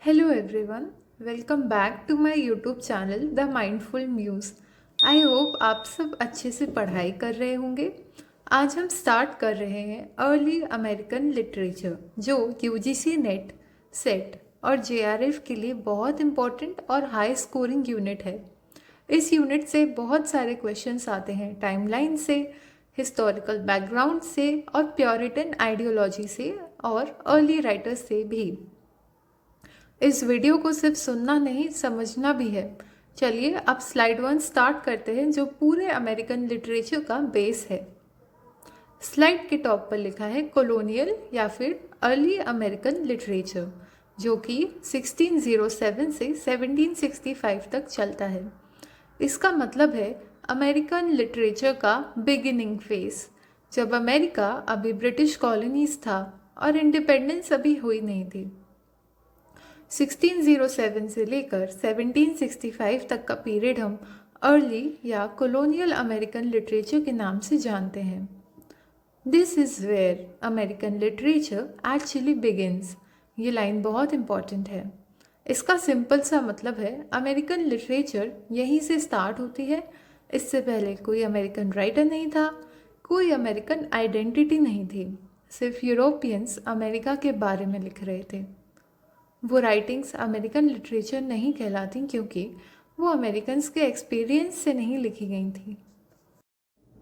Hello everyone, welcome back to my YouTube channel The Mindful Muse. I hope आप सब अच्छे से पढ़ाई कर रहे होंगे। आज हम स्टार्ट कर रहे हैं अर्ली अमेरिकन लिटरेचर जो यूजीसी नेट, सेट और जेआरएफ के लिए बहुत इम्पोर्टेंट और हाई स्कोरिंग यूनिट है। इस यूनिट से बहुत सारे क्वेश्चंस आते हैं टाइमलाइन से, हिस्टोरिकल बैकग्राउंड से और प्योरिटन आइडियोलॉजी से और अर्ली राइटर्स से भी। इस वीडियो को सिर्फ सुनना नहीं समझना भी है। चलिए अब स्लाइड 1 स्टार्ट करते हैं जो पूरे अमेरिकन लिटरेचर का बेस है। स्लाइड के टॉप पर लिखा है कॉलोनियल या फिर अर्ली अमेरिकन लिटरेचर जो कि 1607 से 1765 तक चलता है। इसका मतलब है अमेरिकन लिटरेचर का बिगिनिंग फेज, जब अमेरिका अभी ब्रिटिश कॉलोनीज था और इंडिपेंडेंस अभी हुई नहीं थी। 1607 से लेकर 1765 तक का पीरियड हम अर्ली या कॉलोनियल अमेरिकन लिटरेचर के नाम से जानते हैं। This is where American literature actually begins. ये लाइन बहुत इंपॉर्टेंट है। इसका सिंपल सा मतलब है अमेरिकन लिटरेचर यहीं से स्टार्ट होती है। इससे पहले कोई अमेरिकन राइटर नहीं था, कोई अमेरिकन आइडेंटिटी नहीं थी, सिर्फ यूरोपियंस अमेरिका के बारे में लिख रहे थे। वो राइटिंग्स अमेरिकन लिटरेचर नहीं कहलाती क्योंकि वो अमेरिकन्स के एक्सपीरियंस से नहीं लिखी गई थी।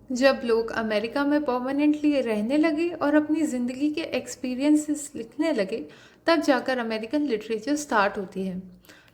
जब लोग अमेरिका में परमानेंटली रहने लगे और अपनी ज़िंदगी के एक्सपीरियंसेस लिखने लगे, तब जाकर अमेरिकन लिटरेचर स्टार्ट होती है।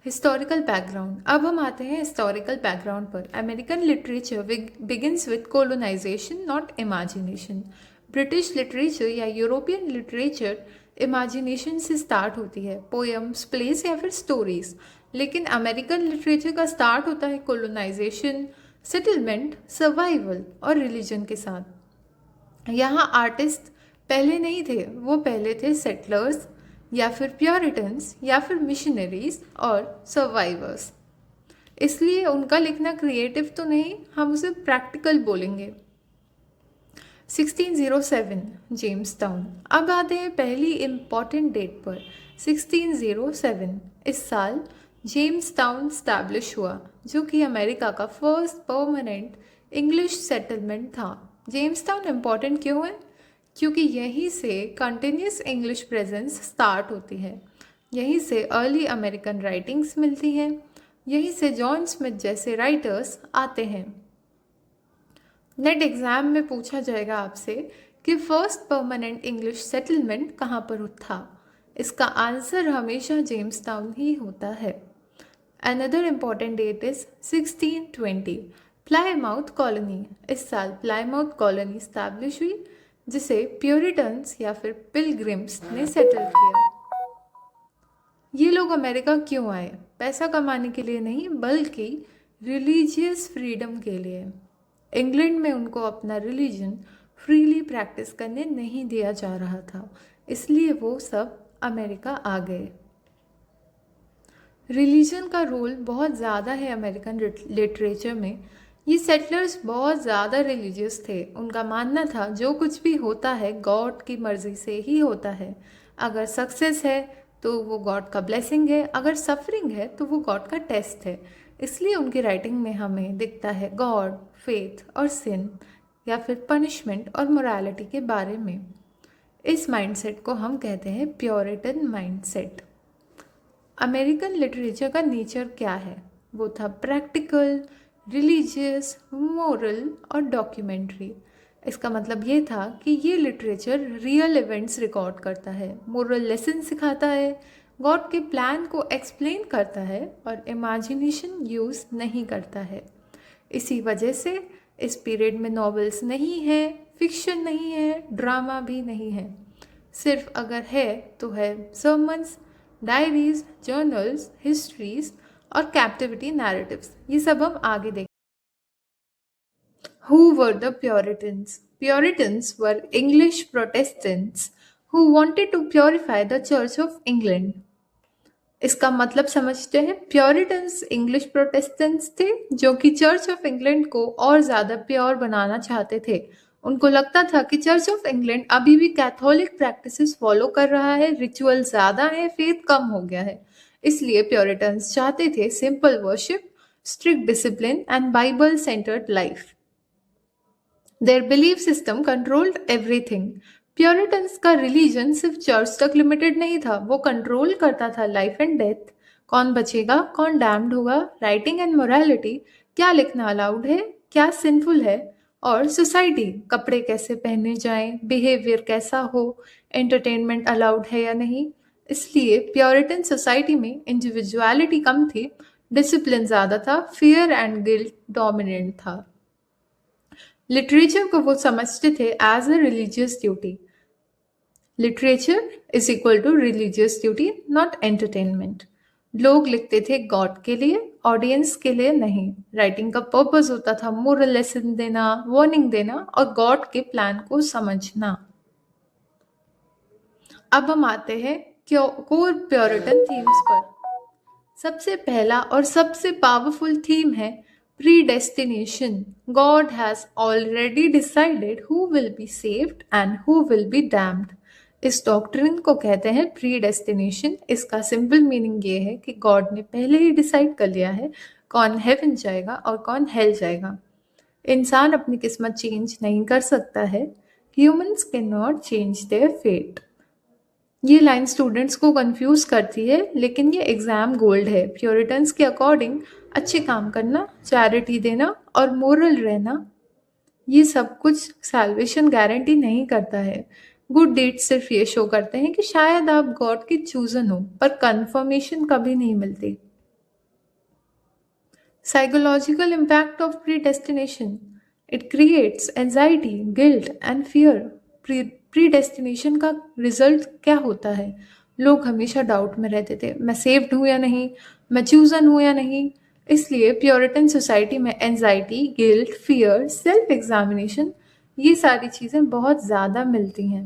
Historical background. अब हम आते हैं हिस्टोरिकल बैकग्राउंड पर। American literature begins with colonisation not imagination. British literature या यूरोपियन लिटरेचर इमेजिनेशन से स्टार्ट होती है, पोएम्स, प्लेस या फिर स्टोरीज। लेकिन अमेरिकन लिटरेचर का स्टार्ट होता है कोलोनाइजेशन, सेटलमेंट, सर्वाइवल और रिलीजन के साथ। यहाँ आर्टिस्ट पहले नहीं थे, वो पहले थे सेटलर्स या फिर प्योरिटन्स या फिर मिशनरीज और सर्वाइवर्स। इसलिए उनका लिखना क्रिएटिव तो नहीं, हम उसे प्रैक्टिकल बोलेंगे। 1607 जेम्स टाउन। अब आते हैं पहली इम्पॉर्टेंट डेट पर, 1607। इस साल जेम्स टाउन स्टैब्लिश हुआ जो कि अमेरिका का फर्स्ट परमानेंट इंग्लिश सेटलमेंट था। जेम्स टाउन इम्पॉर्टेंट क्यों है? क्योंकि यहीं से कंटिन्यूस इंग्लिश प्रेजेंस स्टार्ट होती है, यहीं से अर्ली अमेरिकन राइटिंग्स मिलती हैं, यहीं से जॉन स्मिथ जैसे राइटर्स आते हैं। नेट एग्ज़ाम में पूछा जाएगा आपसे कि फर्स्ट परमानेंट इंग्लिश सेटलमेंट कहाँ पर था। इसका आंसर हमेशा जेम्स टाउन ही होता है। Another important date is 1620 Plymouth colony. इस साल प्लायमाउथ कॉलोनी स्टैब्लिश हुई जिसे प्योरिटन्स या फिर पिलग्रिम्स ने सेटल किया। ये लोग अमेरिका क्यों आए? पैसा कमाने के लिए नहीं, बल्कि रिलीजियस फ्रीडम के लिए। इंग्लैंड में उनको अपना रिलीजन फ्रीली प्रैक्टिस करने नहीं दिया जा रहा था, इसलिए वो सब अमेरिका आ गए। रिलीजन का रोल बहुत ज़्यादा है अमेरिकन लिटरेचर में। ये सेटलर्स बहुत ज़्यादा रिलीजियस थे। उनका मानना था जो कुछ भी होता है गॉड की मर्ज़ी से ही होता है। अगर सक्सेस है तो वो गॉड का ब्लेसिंग है, अगर सफरिंग है तो वो गॉड का टेस्ट है। इसलिए उनकी राइटिंग में हमें दिखता है गॉड, फेथ और सिन या फिर पनिशमेंट और मोरालिटी के बारे में। इस माइंडसेट को हम कहते हैं प्योरिटन माइंडसेट। अमेरिकन लिटरेचर का नेचर क्या है? वो था प्रैक्टिकल, रिलीजियस, मोरल और डॉक्यूमेंट्री। इसका मतलब ये था कि ये लिटरेचर रियल इवेंट्स रिकॉर्ड करता है, मोरल लेसन सिखाता है, गॉड के प्लान को एक्सप्लेन करता है और इमेजिनेशन यूज़ नहीं करता है। इसी वजह से इस पीरियड में नॉवेल्स नहीं है, फिक्शन नहीं है, ड्रामा भी नहीं है। सिर्फ अगर है तो है सर्मन्स, डायरीज, जर्नल्स, हिस्ट्रीज और कैप्टिविटी नैरेटिव्स। ये सब हम आगे देखें। Who were the Puritans? Puritans were English Protestants who wanted to purify the Church of England. इसका मतलब समझते हैं। प्योरिटन्स इंग्लिश प्रोटेस्टेंट्स थे जो कि चर्च ऑफ इंग्लैंड को और ज़्यादा प्योर बनाना चाहते थे। उनको लगता था कि चर्च ऑफ इंग्लैंड अभी भी कैथोलिक प्रैक्टिसेस फॉलो कर रहा है, रिचुअल ज़्यादा है, फेथ कम हो गया है। इसलिए प्योरिटन्स चाहते थे simple worship, strict discipline and Bible centred life. Their belief system controlled everything. प्योरिटन्स का रिलीजन सिर्फ चर्च तक लिमिटेड नहीं था, वो कंट्रोल करता था लाइफ एंड डेथ, कौन बचेगा, कौन डैम्ड होगा, राइटिंग एंड मोरालिटी, क्या लिखना अलाउड है, क्या सिंफुल है, और सोसाइटी, कपड़े कैसे पहने जाएं, बिहेवियर कैसा हो, एंटरटेनमेंट अलाउड है या नहीं। इसलिए प्योरिटन सोसाइटी में इंडिविजुअलिटी कम थी, डिसिप्लिन ज़्यादा था, फियर एंड गिल्ट डोमिनेंट था। लिटरेचर को वो समझते थे as a religious duty. Literature is equal to religious duty, not entertainment. लोग लिखते थे गॉड के लिए, ऑडियंस के लिए नहीं। राइटिंग का पर्पस होता था मोरल लेसन देना, वार्निंग देना और गॉड के प्लान को समझना। अब हम आते हैं कोर प्योरिटन थीम्स पर। सबसे पहला और सबसे पावरफुल थीम है predestination. God has already decided who will be saved and who will be damned. इस डॉक्ट्रिन को कहते हैं predestination. इसका सिंपल मीनिंग ये है कि गॉड ने पहले ही डिसाइड कर लिया है कौन हेवन जाएगा और कौन हेल जाएगा। इंसान अपनी किस्मत चेंज नहीं कर सकता है। Humans can not change their fate. ये लाइन स्टूडेंट्स को कंफ्यूज करती है, लेकिन ये एग्जाम गोल्ड है। प्योरिटन्स के अकॉर्डिंग अच्छे काम करना, चैरिटी देना और मोरल रहना, ये सब कुछ सैल्वेशन गारंटी नहीं करता है। गुड डीड्स सिर्फ ये शो करते हैं कि शायद आप गॉड के चूजन हो, पर कंफर्मेशन कभी नहीं मिलती। Psychological impact of predestination, it creates anxiety, guilt and fear. Predestination का रिजल्ट क्या होता है? लोग हमेशा डाउट में रहते थे, मैं सेव्ड हूँ या नहीं, मैं चूजन हूँ या नहीं। इसलिए प्योरिटन सोसाइटी में anxiety, guilt, fear, self examination, ये सारी चीज़ें बहुत ज़्यादा मिलती हैं।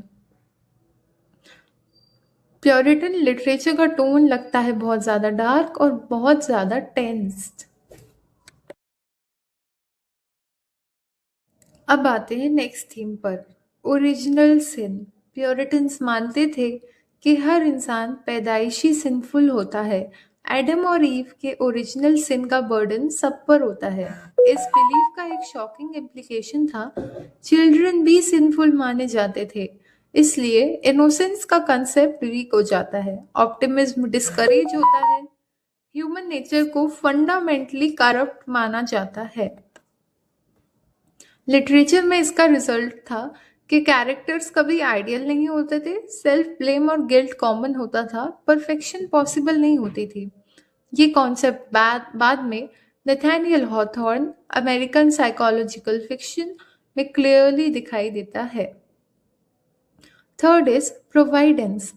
प्योरिटन लिटरेचर का टोन लगता है बहुत ज़्यादा डार्क और बहुत ज़्यादा टेंस्ड। अब आते हैं नेक्स्ट थीम पर, ओरिजिनल सिन। प्योरिटन्स मानते थे कि हर इंसान पैदाइशी सिंफुल होता है। एडम और ईव के ओरिजिनल सिन का बर्डन सब पर होता है। इस बिलीफ का एक शॉकिंग इम्प्लीकेशन था, चिल्ड्रन भी सिंफुल माने जाते थे। इसलिए इनोसेंस का कंसेप्ट वीक हो जाता है, ऑप्टिमिज्म डिस्करेज होता है, ह्यूमन नेचर को फंडामेंटली करप्ट माना जाता है। लिटरेचर में इसका रिजल्ट था कि कैरेक्टर्स कभी आइडियल नहीं होते थे, सेल्फ ब्लेम और गिल्ट कॉमन होता था, परफेक्शन पॉसिबल नहीं होती थी। ये कॉन्सेप्ट बाद में Nathaniel Hawthorne American psychological fiction में क्लियरली दिखाई देता है। Third is providence.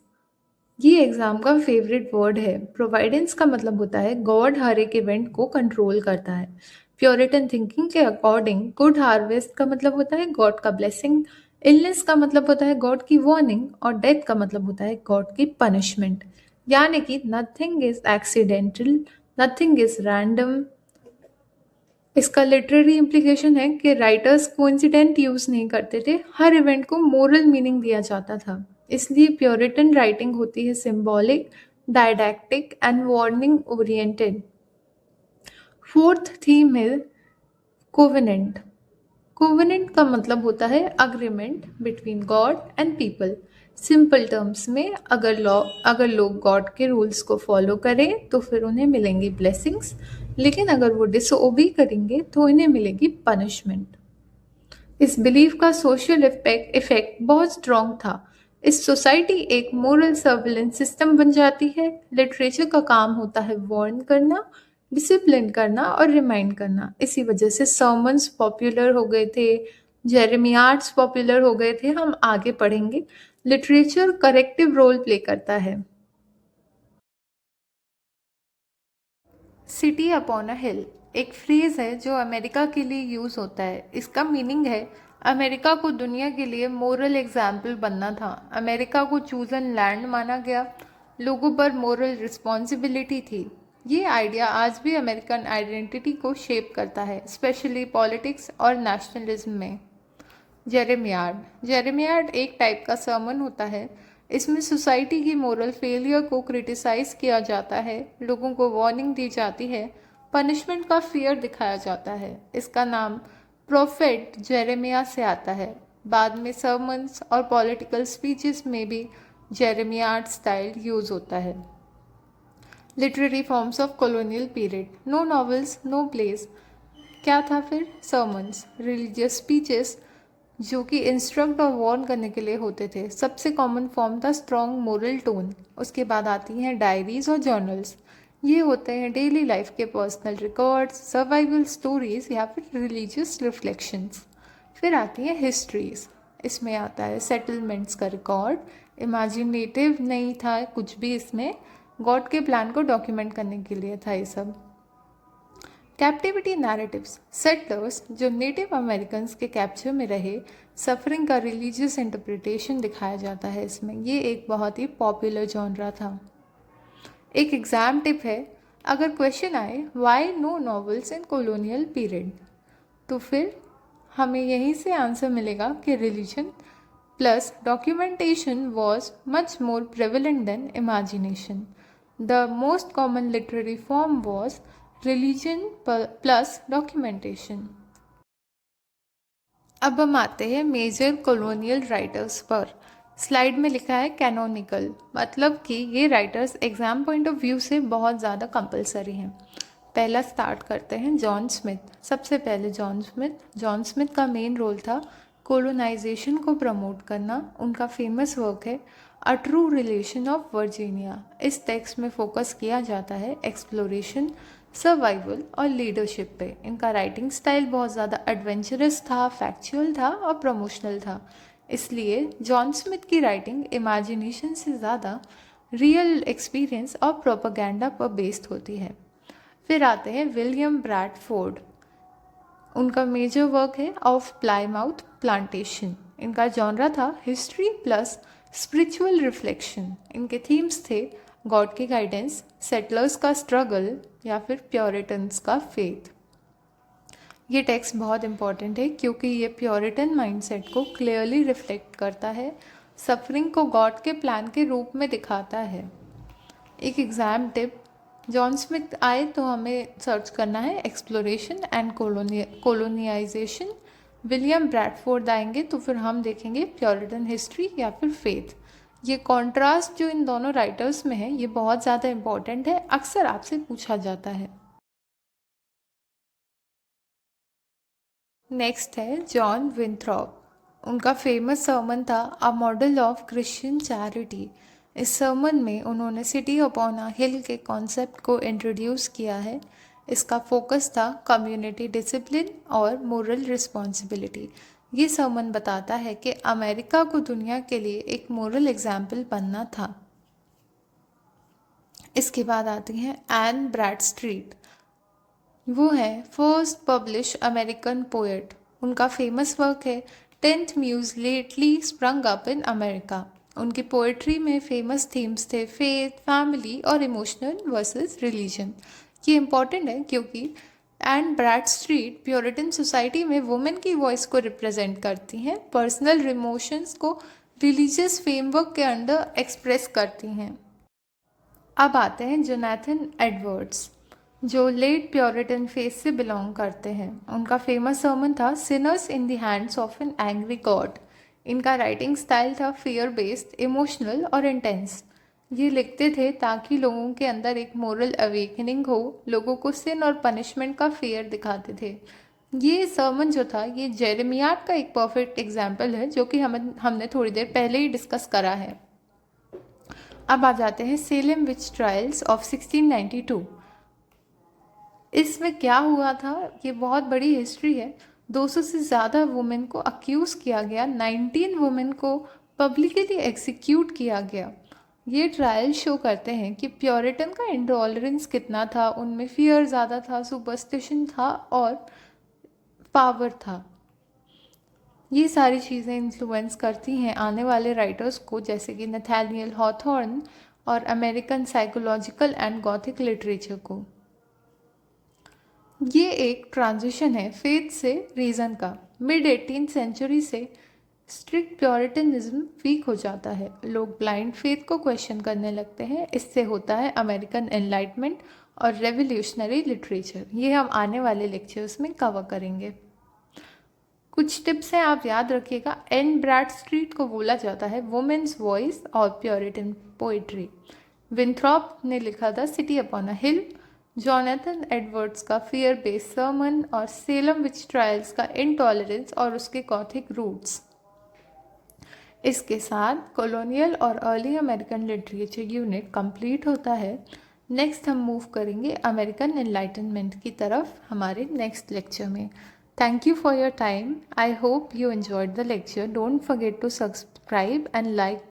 ये एग्जाम का फेवरेट वर्ड है। प्रोवाइडेंस का मतलब होता है गॉड हर एक इवेंट को कंट्रोल करता है। प्योरिटन थिंकिंग के अकॉर्डिंग गुड हार्वेस्ट का मतलब होता है गॉड का ब्लेसिंग, इलनेस का मतलब होता है गॉड की वार्निंग और डेथ का मतलब होता है गॉड की पनिशमेंट। यानी कि nothing is accidental, nothing is random. इसका लिटरेरी इम्प्लीकेशन है कि राइटर्स कोइंसिडेंट यूज नहीं करते थे, हर इवेंट को मोरल मीनिंग दिया जाता था। इसलिए प्योरिटन राइटिंग होती है symbolic, didactic and warning oriented. Fourth theme है कोवेनेंट। कोवेनेंट का मतलब होता है agreement between God and people. Simple terms में अगर लोग गॉड के रूल्स को फॉलो करें तो फिर उन्हें मिलेंगी ब्लेसिंग्स, लेकिन अगर वो डिसओबी करेंगे तो इन्हें मिलेगी पनिशमेंट। इस बिलीफ का सोशल इफेक्ट बहुत स्ट्रॉन्ग था। इस सोसाइटी एक मोरल सर्विलेंस सिस्टम बन जाती है। लिटरेचर का काम होता है वार्न करना, डिसिप्लिन करना और रिमाइंड करना। इसी वजह से सर्मन्स पॉपुलर हो गए थे, जेरेमियाड्स पॉपुलर हो गए थे, हम आगे पढ़ेंगे। लिटरेचर करेक्टिव रोल प्ले करता है। सिटी अपॉन अ हिल एक फ्रेज है जो अमेरिका के लिए यूज़ होता है। इसका मीनिंग है अमेरिका को दुनिया के लिए मोरल एग्जाम्पल बनना था। अमेरिका को चूजन लैंड माना गया, लोगों पर मोरल रिस्पॉन्सिबिलिटी थी। ये आइडिया आज भी अमेरिकन आइडेंटिटी को शेप करता है, स्पेशली पॉलिटिक्स और नेशनलिज्म में। जेरेमियाड एक टाइप का सर्मन होता है। इसमें सोसाइटी की मोरल फेलियर को क्रिटिसाइज किया जाता है, लोगों को वार्निंग दी जाती है, पनिशमेंट का फियर दिखाया जाता है। इसका नाम प्रोफेट जेरेमिया से आता है। बाद में सर्मन्स और पॉलिटिकल स्पीचेस में भी जेरेमियाड स्टाइल यूज होता है। Literary forms of colonial period, no novels, no plays. क्या था फिर? सर्मन्स, रिलीजियस स्पीचेस जो कि इंस्ट्रक्ट और वार्न करने के लिए होते थे। सबसे कॉमन फॉर्म था स्ट्रॉन्ग मोरल टोन। उसके बाद आती हैं डायरीज और जर्नल्स। ये होते हैं डेली लाइफ के पर्सनल रिकॉर्ड्स, सर्वाइवल स्टोरीज या फिर रिलीजियस रिफ्लेक्शंस। फिर आती हैं हिस्ट्रीज। इसमें आता है सेटलमेंट्स का रिकॉर्ड, इमेजिनेटिव नहीं था कुछ भी इसमें, गॉड के प्लान को डॉक्यूमेंट करने के लिए था ये सब। कैप्टिविटी नैरेटिव्स, सेटलर्स जो नेटिव अमेरिकन्स के कैप्चर में रहे, सफरिंग का रिलीजियस इंटरप्रिटेशन दिखाया जाता है इसमें। ये एक बहुत ही पॉपुलर जॉनरा था। एक एग्जाम टिप है, अगर क्वेश्चन आए why no novels in colonial period, तो फिर हमें यहीं से आंसर मिलेगा कि religion plus documentation was much more prevalent than imagination. The most common literary form was religion plus documentation. अब हम आते हैं मेजर कॉलोनियल राइटर्स पर। स्लाइड में लिखा है कैनोनिकल, मतलब कि ये writers exam point of view से बहुत ज़्यादा कंपलसरी हैं। पहला स्टार्ट करते हैं जॉन स्मिथ। सबसे पहले जॉन स्मिथ का मेन रोल था कोलोनाइजेशन को प्रमोट करना। उनका फेमस वर्क है a true relation of Virginia. इस टेक्स्ट में फोकस किया जाता है एक्सप्लोरेशन, सर्वाइवल और लीडरशिप पे। इनका राइटिंग स्टाइल बहुत ज़्यादा एडवेंचरस था, फैक्चुअल था और प्रमोशनल था। इसलिए जॉन स्मिथ की राइटिंग इमेजिनेशन से ज़्यादा रियल एक्सपीरियंस और प्रोपेगेंडा पर बेस्ड होती है। फिर आते हैं विलियम ब्रैडफोर्ड। उनका मेजर वर्क है ऑफ प्लाईमाउथ प्लांटेशन। इनका जॉनरा था हिस्ट्री प्लस स्पिरिचुअल रिफ्लेक्शन। इनके थीम्स थे गॉड की गाइडेंस, सेटलर्स का स्ट्रगल या फिर प्योरिटन्स का फेथ। ये टेक्स्ट बहुत इंपॉर्टेंट है क्योंकि ये प्योरिटन माइंडसेट को क्लियरली रिफ्लेक्ट करता है, सफरिंग को गॉड के प्लान के रूप में दिखाता है। एक एग्ज़ाम टिप, जॉन स्मिथ आए तो हमें सर्च करना है एक्सप्लोरेशन एंड कोलोनियाइजेशन। विलियम ब्रैडफोर्ड आएंगे तो फिर हम देखेंगे प्योरिटन हिस्ट्री या फिर फेथ। ये कॉन्ट्रास्ट जो इन दोनों राइटर्स में है ये बहुत ज़्यादा इम्पॉर्टेंट है, अक्सर आपसे पूछा जाता है। नेक्स्ट है जॉन विंथ्रॉप। उनका फेमस सर्मन था a model of Christian charity. इस सर्मन में उन्होंने सिटी अपॉन अ हिल के कॉन्सेप्ट को इंट्रोड्यूस किया है। इसका फोकस था कम्युनिटी डिसिप्लिन और मोरल रिस्पॉन्सिबिलिटी। ये सर्मन बताता है कि अमेरिका को दुनिया के लिए एक मोरल एग्जाम्पल बनना था। इसके बाद आती हैं एन ब्रैडस्ट्रीट। वो है फर्स्ट पब्लिश अमेरिकन पोएट। उनका फेमस वर्क है 10th Muse lately sprung up in America. उनकी पोएट्री में फेमस थीम्स थे फेथ, फैमिली और इमोशनल वर्सेस रिलीजन। ये इम्पॉर्टेंट है क्योंकि एन ब्रैडस्ट्रीट प्योरिटन सोसाइटी में वुमेन की वॉइस को रिप्रेजेंट करती हैं, पर्सनल इमोशंस को रिलीजियस फ्रेमवर्क के अंडर एक्सप्रेस करती हैं। अब आते हैं जोनाथन एडवर्ड्स जो लेट प्योरिटन फेस से बिलोंग करते हैं। उनका फेमस सर्मन था Sinners in the hands of an angry God. इनका राइटिंग स्टाइल था फियर बेस्ड, इमोशनल और इंटेंस। ये लिखते थे ताकि लोगों के अंदर एक मोरल अवेकनिंग हो, लोगों को सिन और पनिशमेंट का फियर दिखाते थे। ये सर्मन जो था ये जेरेमियाड का एक परफेक्ट एग्जाम्पल है जो कि हमने थोड़ी देर पहले ही डिस्कस करा है। अब आ जाते हैं सेलेम विच ट्रायल्स ऑफ 1692। इसमें क्या हुआ था, ये बहुत बड़ी हिस्ट्री है। 200 से ज़्यादा वुमेन को अक्यूज़ किया गया, 19 वुमेन को पब्लिकली एग्जीक्यूट किया गया। ये ट्रायल शो करते हैं कि प्योरिटन का इंटॉलरेंस कितना था, उनमें फियर ज़्यादा था, सुपरस्टिशन था और पावर था। ये सारी चीज़ें इन्फ्लुएंस करती हैं आने वाले राइटर्स को, जैसे कि नथानियल हॉथॉर्न और American psychological and Gothic literature को। ये एक ट्रांजिशन है फेथ से रीज़न का। मिड 18th सेंचुरी से स्ट्रिक्ट प्योरिटनिज्म वीक हो जाता है, लोग ब्लाइंड फेथ को क्वेश्चन करने लगते हैं। इससे होता है अमेरिकन एनलाइटमेंट और रेवोल्यूशनरी लिटरेचर। ये हम आने वाले लेक्चर्स में कवर करेंगे। कुछ टिप्स हैं, आप याद रखिएगा। एन ब्रैडस्ट्रीट को बोला जाता है वुमेन्स वॉइस और प्योरिटन पोइट्री। विंथ्रॉप ने लिखा था city upon a hill. Jonathan Edwards का फियर बेस्ड सर्मन और सेलम विच ट्रायल्स का इनटॉलरेंस और उसके गॉथिक रूट्स। इसके साथ कॉलोनियल और early American literature unit complete होता है। नेक्स्ट हम मूव करेंगे अमेरिकन एनलाइटनमेंट की तरफ हमारे नेक्स्ट लेक्चर में। Thank you for your time. I hope you enjoyed the lecture. Don't forget to subscribe and like